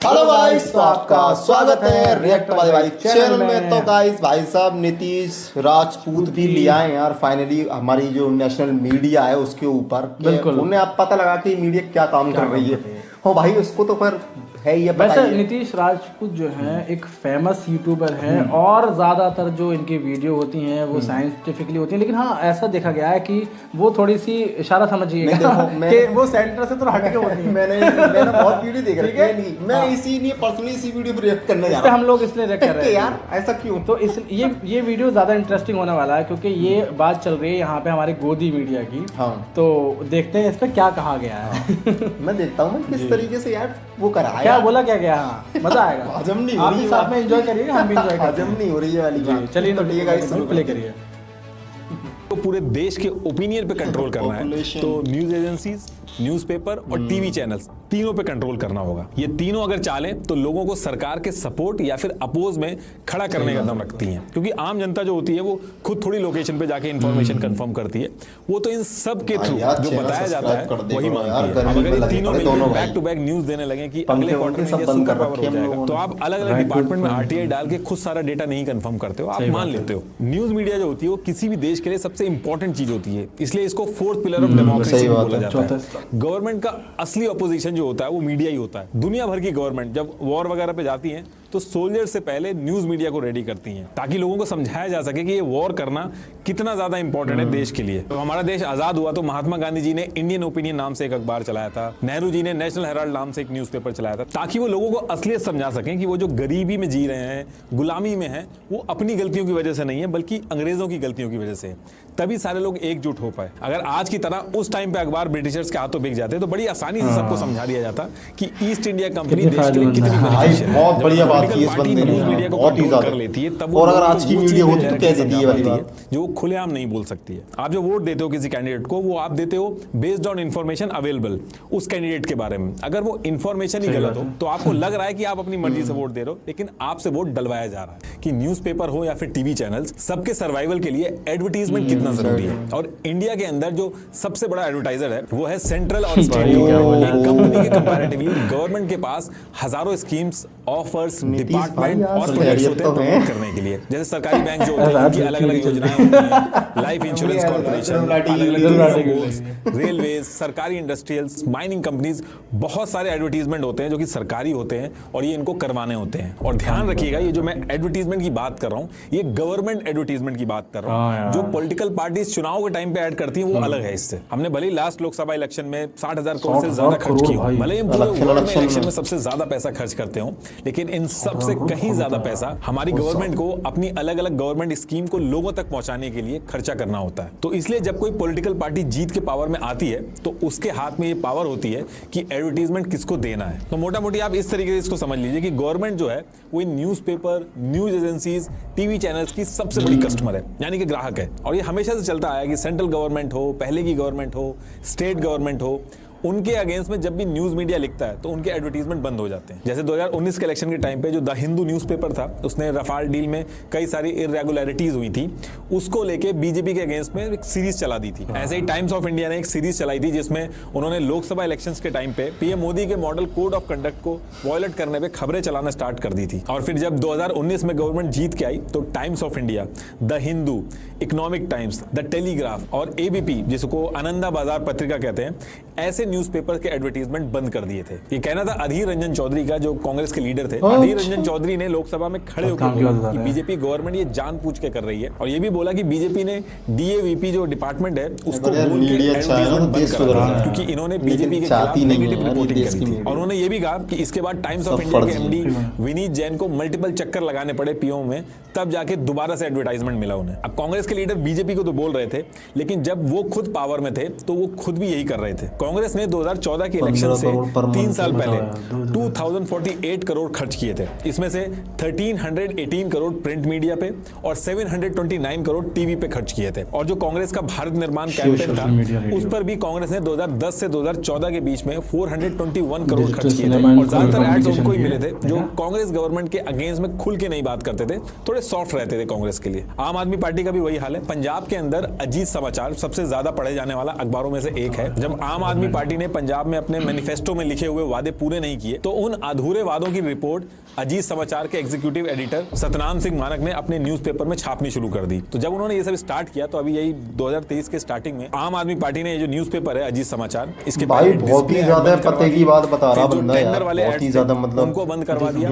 Hello guys, तो आपका स्वागत है रिएक्ट वाले भाई चैनल में। तो गाइस भाई साहब नीतीश राजपूत भी ले आए यार फाइनली हमारी जो नेशनल मीडिया है उसके ऊपर। बिल्कुल उन्हें आप पता लगा कि मीडिया क्या काम कर रही है। हो भाई उसको तो पर है ये वैसे नीतीश राजपूत जो है एक फेमस यूट्यूबर है और ज़्यादातर जो इनकी वीडियो होती हैं वो साइंटिफिकली होती हैं, लेकिन हाँ ऐसा देखा गया है कि वो थोड़ी सी इशारा समझिएगा कि वो सेंटर से तो हट के होती है। मैंने बहुत वीडियो देख रखी है, नहीं मैं इसी पर्सनली इसी वीडियो पर रिएक्ट करने जा रहा हूं। हम लोग इसलिए रिएक्ट कर रहे हैं यार ऐसा क्यों। तो इस ये वीडियो ज़्यादा इंटरेस्टिंग होने वाला है क्योंकि ये बात चल रही है यहाँ पे हमारे गोदी मीडिया की। हाँ तो देखते हैं इस पर क्या कहा गया है। मैं देखता हूँ किस तरीके से यार वो कराया, क्या बोला क्या गया। मजा आएगा। हजम नहीं हो रही है, साथ में एंजॉय करिए, हम भी एंजॉय करें। हजम नहीं हो रही है वाली बात। चलिए तो ठीक है गाइस, प्ले करिए। तो पूरे देश के ओपिनियन पे कंट्रोल करना है तो न्यूज एजेंसीज, न्यूज़पेपर और टीवी चैनल्स तीनों पे कंट्रोल करना होगा। ये तीनों अगर चालें तो लोगों को सरकार के सपोर्ट या फिर अपोज में खड़ा करने का दम रखती हैं, क्योंकि आम जनता जो होती है वो खुद थोड़ी लोकेशन पे जाके इन्फॉर्मेशन कंफर्म करती है। वो तो इन सब के थ्रू जो बताया जाता है वही मानती है। अब अगर ये तीनों मिलकर बैक टू बैक न्यूज देने लगे कि अगले क्वार्टर में ये सुपर पावर हो जाएगा, तो आप अलग अलग डिपार्टमेंट में आरटीआई डाल के खुद सारा डेटा नहीं कंफर्म करते हो, आप मान लेते हो। न्यूज मीडिया जो होती है वो किसी भी देश के लिए सबसे इंपॉर्टेंट चीज होती है, इसलिए इसको फोर्थ पिलर ऑफ डेमोक्रेसी बोला जाता है। गवर्नमेंट का असली अपोजिशन जो होता है वो मीडिया ही होता है। दुनिया भर की गवर्नमेंट जब वॉर वगैरह पे जाती हैं तो सोल्जर से पहले न्यूज मीडिया को रेडी करती हैं ताकि लोगों को समझाया जा सके कि ये वॉर करना कितना ज्यादा इंपॉर्टेंट है देश के लिए। तो हमारा देश आजाद हुआ तो महात्मा गांधी जी ने इंडियन ओपिनियन नाम से एक अखबार चलाया था, नेहरू जी ने नेशनल हेराल्ड नाम से एक न्यूज़पेपर चलाया था, ताकि वो लोगों को असलियत समझा सकें कि वो जो गरीबी में जी रहे हैं, गुलामी में हैं, वो अपनी गलतियों की वजह से नहीं है बल्कि अंग्रेजों की गलतियों की वजह से। तभी सारे लोग एकजुट हो पाए। अगर आज की तरह उस टाइम पे अखबार ब्रिटिशर्स के हाथों बिक जाते तो बड़ी आसानी से सबको समझा दिया जाता कि ईस्ट इंडिया कंपनी देश के लिए कितनी बेनिफिशियल है। बहुत बढ़िया बात की इस बंदे ने, मीडिया को कंट्रोल कर लेती है तब। और अगर आज की मीडिया होती तो क्या देती है वाली बात जो वो खुलेआम नहीं बोल सकती है। आप जो वोट देते हो किसी कैंडिडेट को, वो आप देते हो बेस्ड ऑन इन्फॉर्मेशन अवेलेबल उस कैंडिडेट के बारे में। अगर वो इन्फॉर्मेशन ही गलत हो तो आपको लग रहा है कि आप अपनी मर्जी से वोट दे रहे हो, लेकिन आपसे वोट डलवाया जा रहा है। कि न्यूज़पेपर हो या फिर टीवी चैनल्स, सबके सर्वाइवल के लिए एडवर्टीजमेंट कितना जरूरी है। और इंडिया के अंदर जो सबसे बड़ा एडवर्टाइजर है वो है सेंट्रल और स्टेट गवर्नमेंट। कंपनी के कंपैरेटिवली गवर्नमेंट के पास हजारों स्कीम्स, ऑफर्स, डिपार्टमेंट और प्रोजेक्ट्स होते हैं प्रमोट करने के लिए। जैसे सरकारी बैंक जो होते हैं उनकी अलग अलग योजनाएं होती हैं, लाइफ इंश्योरेंस कॉर्पोरेशन, अलग-अलग बोर्ड्स, रेलवे, सरकारी इंडस्ट्रियल्स, माइनिंग कंपनीज, बहुत सारे एडवर्टीजमेंट होते हैं जो कि सरकारी होते हैं और ये इनको करवाने होते हैं। और ध्यान रखिएगा, ये जो मैं एडवर्टीजमेंट की बात कर रहा हूँ ये गवर्नमेंट एडवर्टीजमेंट की बात कर रहा हूँ। जो पॉलिटिकल पार्टीज चुनाव के टाइम पे ऐड करती हैं वो अलग है इससे। हमने भले ही लास्ट लोकसभा इलेक्शन में 60,000 करोड़ से ज्यादा खर्च किया, भले ही पूरे वर्ल्ड में इलेक्शन में सबसे ज्यादा पैसा खर्च करते हो, लेकिन इन सबसे कहीं ज्यादा पैसा हमारी गवर्नमेंट को अपनी अलग अलग गवर्नमेंट स्कीम को लोगों तक पहुंचाने के लिए खर्चा करना होता है। तो इसलिए जब कोई पॉलिटिकल पार्टी जीत के पावर में आती है तो उसके हाथ में ये पावर होती है कि एडवर्टीजमेंट किसको देना है। तो मोटा मोटी आप इस तरीके से इसको समझ लीजिए कि गवर्नमेंट जो है वो इन newspaper, news agencies, TV channels की सबसे बड़ी कस्टमर है, यानी कि ग्राहक है। और ये हमेशा से चलता आया कि सेंट्रल गवर्नमेंट हो, पहले की गवर्नमेंट हो, स्टेट गवर्नमेंट हो, उनके अगेंस्ट में जब भी न्यूज मीडिया लिखता है तो उनके एडवर्टीजमेंट बंद हो जाते हैं। जैसे 2019 के इलेक्शन के टाइम पे जो द हिंदू न्यूज़पेपर था उसने रफाल डील में कई सारी इरेगुलरिटीज हुई थी, उसको लेके बीजेपी के अगेंस्ट में एक सीरीज चला दी थी। ऐसे ही टाइम्स ऑफ इंडिया ने एक सीरीज चलाई थी जिसमें उन्होंने लोकसभा इलेक्शंस के टाइम पे पीएम मोदी के मॉडल कोड ऑफ कंडक्ट को वायलेट करने पे खबरें चलाना स्टार्ट कर दी थी। और फिर जब 2019 में गवर्नमेंट जीत के आई तो times of India, the Hindu, economic times, the telegraph और एबीपी, जिसको आनंदा बाजार पत्रिका कहते हैं, ऐसे न्यूज़पेपर के एडवर्टीजमेंट बंद कर दिए थे। ये कहना था अधीर रंजन चौधरी का, जो कांग्रेस के लीडर थे। अधीर रंजन चौधरी ने लोकसभा में खड़े होकर बोला कि बीजेपी गवर्नमेंट ये जानबूझ के कर रही है, और ये भी बोला कि बीजेपी ने डीएवीपी जो डिपार्टमेंट है उसको बोल के एडवर्टीजमेंट बंद कर दिया, क्योंकि इन्होंने बीजेपी के खिलाफ नेगेटिव रिपोर्टिंग करी थी। और उन्होंने ये भी कहा कि इसके बाद टाइम्स ऑफ इंडिया के एमडी विनीत जैन को मल्टीपल चक्कर लगाने पड़े पीओ में, तब जाके दोबारा से एडवर्टाइजमेंट मिला उन्हें। अब कांग्रेस के लीडर बीजेपी को तो बोल रहे थे, लेकिन जब वो खुद पावर में थे तो वो खुद भी यही कर रहे थे। कांग्रेस ने 2014 के इलेक्शन से 3 साल पहले 2048 करोड़ खर्च किए थे। इसमें से 1318 करोड़ प्रिंट मीडिया पे और 729 करोड़ टीवी पे खर्च किए थे। और जो कांग्रेस का भारत निर्माण कैंपेन था उस पर भी कांग्रेस ने 2010 से 2014 के बीच में 421 करोड़ खर्च किए थे। और ज्यादातर एड्स उनको ही मिले थे जो कांग्रेस गवर्नमेंट के अगेंस्ट में खुल के नहीं बात करते थे, थोड़े सॉफ्ट रहते थे कांग्रेस के लिए। आम आदमी पार्टी का भी वही हाल है। पंजाब के अंदर अजीत समाचार सबसे ज्यादा पढ़े जाने वाला अखबारों में से एक है। जब आम आदमी आदमी पार्टी ने पंजाब में अपने मैनिफेस्टो में लिखे हुए वादे पूरे नहीं किए तो उन अधूरे वादों की रिपोर्ट अजीत समाचार के एग्जीक्यूटिव एडिटर सतनाम सिंह मानक ने अपने न्यूज़पेपर में छापनी शुरू कर दी। तो जब उन्होंने ये सब स्टार्ट किया तो अभी यही 2023 के स्टार्टिंग में आम आदमी पार्टी ने ये जो न्यूज़पेपर है अजीत समाचार, इसके भाई बहुत ही ज्यादा पते की बात बता रहा बंदा यार, टेंडर वाले बहुत ही ज्यादा मतलब उनको बंद करवा दिया।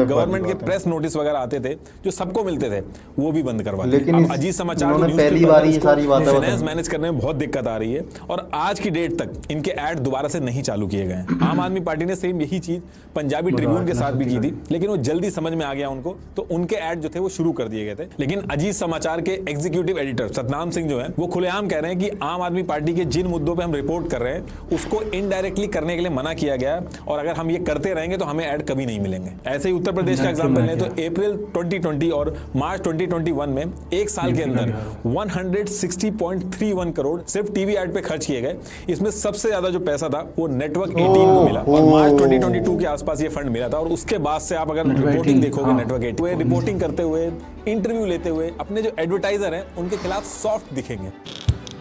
गवर्नमेंट के प्रेस नोटिस वगैरह आते थे जो सबको मिलते थे वो भी बंद करवा दिए। लेकिन अजीत समाचार पहली बार ये सारी बातें फाइनेंस मैनेज करने में बहुत दिक्कत आ रही है और आज की डेट तक इनके ऐड दोबारा से नहीं चालू किए गए। आम आदमी पार्टी ने सेम यही चीज पंजाबी ट्रिब्यून के साथ भी की थी, लेकिन वो जल्दी समझ में आ गया उनको, तो उनके ऐड जो थे वो शुरू कर दिए गए थे। लेकिन अजीत समाचार के एग्जीक्यूटिव एडिटर सतनाम सिंह जो है वो खुलेआम कह रहे हैं कि आम आदमी पार्टी के जिन मुद्दों पे हम रिपोर्ट कर रहे हैं उसको इनडायरेक्टली करने के लिए मना किया गया है और अगर हम ये करते रहेंगे तो हमें ऐड कभी नहीं मिलेंगे। ऐसे ही उत्तर प्रदेश का एग्जांपल लें तो अप्रैल 2020 और मार्च 2021 में एक साल के अंदर 160.31 करोड़ सिर्फ टीवी ऐड पे खर्च किए गए। इसमें सबसे ज्यादा जो पैसा था वो नेटवर्क 18 को मिला और मार्च 2022 के आसपास ये फंड मिला था। और उसके बाद से आप अगर रिपोर्टिंग देखोगे नेटवर्क 18 रिपोर्टिंग करते हुए, इंटरव्यू लेते हुए अपने जो एडवर्टाइजर हैं उनके खिलाफ सॉफ्ट दिखेंगे।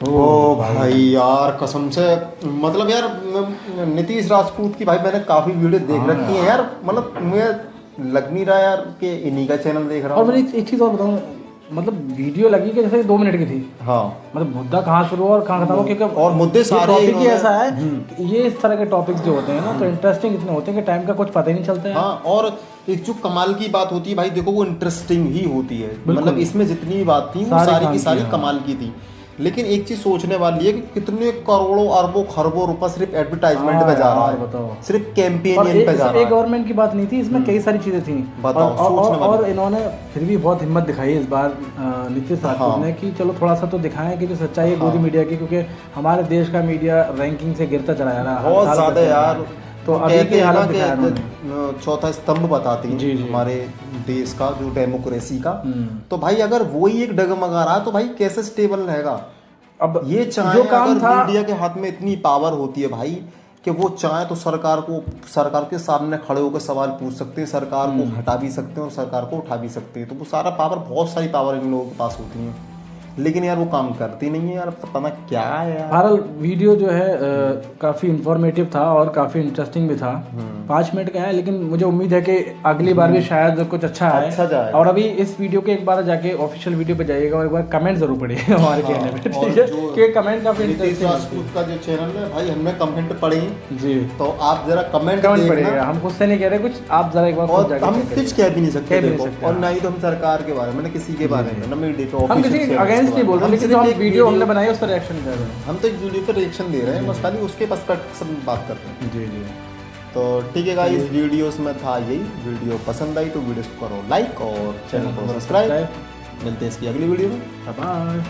ओ भाई यार कसम से, मतलब यार नीतीश राजपूत की भाई मैंने काफी वीडियो देख रखी है यार, मतलब मुझे लग नहीं रहा यार कि इन्हीं का चैनल देख रहा हूँ। और मैंने एक चीज और बताऊँ, मतलब वीडियो लगी कि जैसे 2 मिनट की थी। हाँ, मतलब मुद्दा कहाँ शुरू हुआ और कहाँ खत्म हुआ, क्योंकि और मुद्दे सारे टॉपिक ही ऐसा है कि ये इस तरह के टॉपिक्स जो होते हैं ना तो इंटरेस्टिंग इतने होते हैं कि टाइम का कुछ पता ही नहीं चलता है। हाँ, और एक जो कमाल की बात होती है भाई, देखो वो इंटरेस्टिंग ही होती है, मतलब इसमें जितनी भी बात थी वो सारी की सारी कमाल की थी। लेकिन एक चीज सोचने वाली है कि कितने करोड़ों अरबों खरबों रुपए सिर्फ एडवर्टाइजमेंट पे जा रहा है, बताओ, सिर्फ कैंपेनियन पे जा रहा है। एक गवर्नमेंट की बात नहीं थी, इसमें कई सारी चीजें थी। और इन्होंने फिर भी बहुत हिम्मत दिखाई इस बार नीतीश राजपूत ने कि चलो थोड़ा सा तो दिखाएं कि जो सच्चाई है गोदी मीडिया की, क्योंकि हमारे देश का मीडिया रैंकिंग से गिरता चला जा रहा है बहुत ज्यादा यार। तो अभी की हालत चौथा स्तंभ बताती है हमारे देश का, जो डेमोक्रेसी का। तो भाई अगर वो ही एक डगमगा रहा है तो भाई कैसे स्टेबल रहेगा। अब ये चाहे जो काम था, मीडिया के हाथ में इतनी पावर होती है भाई कि वो चाहे तो सरकार के सामने खड़े होकर सवाल पूछ सकते हैं, सरकार को हटा भी सकते हैं और सरकार को उठा भी सकते हैं। तो वो सारा पावर, बहुत सारी पावर इन लोगों के पास होती है, लेकिन यार वो काम करती नहीं है यार, पता ना क्या है यार। बहरहाल वीडियो जो है काफ़ी इंफॉर्मेटिव था और काफ़ी इंटरेस्टिंग भी था। 5 मिनट का है, लेकिन मुझे उम्मीद है कि अगली बार भी शायद कुछ अच्छा जाए। और अभी इस वीडियो के एक बार जाके ऑफिशियल वीडियो पे जाइएगा और एक बार कमेंट जरूर पढ़िएगा हमारे कहने पे, ठीक है, कि कमेंट काफी इंटरेस्टिंग राजपूत का जो चैनल है भाई, हमने कमेंट पढ़े जी, तो आप जरा कमेंट पढ़िएगा। हम खुद से नहीं कह रहे कुछ, आप जरा एक बार हम कुछ कह भी नहीं सकते और ना ही तो हम सरकार के बारे में, ना किसी के बारे में, ना मीडिया को, हम किसी अगेंस्ट नहीं बोल रहे, लेकिन जो हम वीडियो हमने बनाई उस पर रिएक्शन कर रहे हैं। हम तो एक वीडियो पर रिएक्शन दे रहे हैं, बस खाली उसके पर्सपेक्टिव से बात करते हैं। जी जी, तो ठीक है गाइस, वीडियोस में था यही। वीडियो पसंद आई तो वीडियो को करो लाइक और चैनल को सब्सक्राइब। मिलते हैं इसकी अगली वीडियो में। बाय।